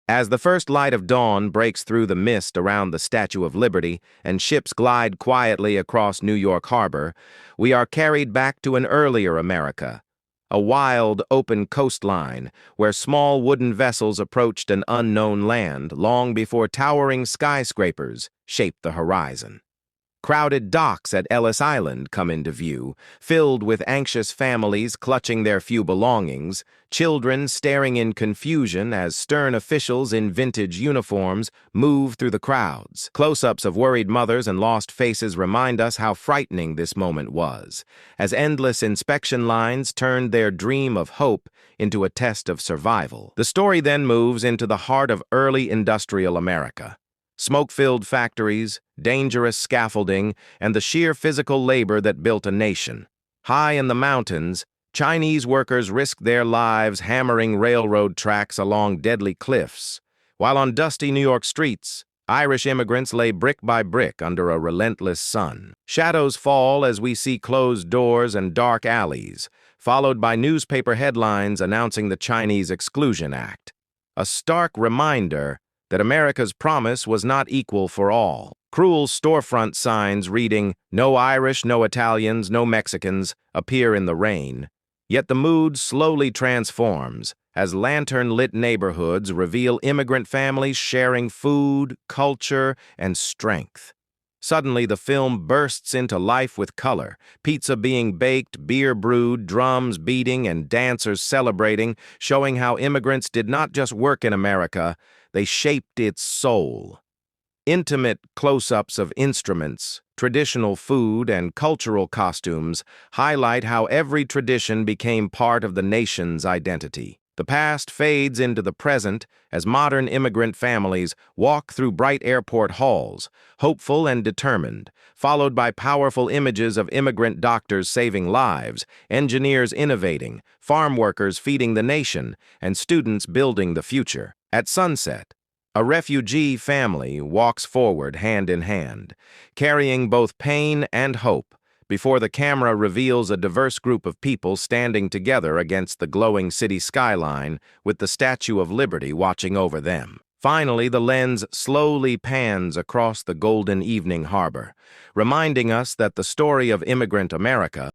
As the first light of dawn breaks through the mist around the Statue of Liberty and ships glide quietly across New York Harbor, we are carried back to an earlier America, a wild, open coastline where small wooden vessels approached an unknown land long before towering skyscrapers shaped the horizon. Crowded docks at Ellis Island come into view, filled with anxious families clutching their few belongings, children staring in confusion as stern officials in vintage uniforms move through the crowds. Close-ups of worried mothers and lost faces remind us how frightening this moment was, as endless inspection lines turned their dream of hope into a test of survival. The story then moves into the heart of early industrial America. Smoke-filled factories, dangerous scaffolding, and the sheer physical labor that built a nation. High in the mountains, Chinese workers risked their lives hammering railroad tracks along deadly cliffs, while on dusty New York streets, Irish immigrants lay brick by brick under a relentless sun. Shadows fall as we see closed doors and dark alleys, followed by newspaper headlines announcing the Chinese Exclusion Act. A stark reminder that America's promise was not equal for all. Cruel storefront signs reading, "No Irish, no Italians, no Mexicans," appear in the rain. Yet the mood slowly transforms as lantern-lit neighborhoods reveal immigrant families sharing food, culture, and strength. Suddenly, the film bursts into life with color, pizza being baked, beer brewed, drums beating, and dancers celebrating, showing how immigrants did not just work in America, they shaped its soul. Intimate close-ups of instruments, traditional food, and cultural costumes highlight how every tradition became part of the nation's identity. The past fades into the present as modern immigrant families walk through bright airport halls, hopeful and determined, followed by powerful images of immigrant doctors saving lives, engineers innovating, farm workers feeding the nation, and students building the future. At sunset, a refugee family walks forward hand in hand, carrying both pain and hope, before the camera reveals a diverse group of people standing together against the glowing city skyline with the Statue of Liberty watching over them. Finally, the lens slowly pans across the golden evening harbor, reminding us that the story of immigrant America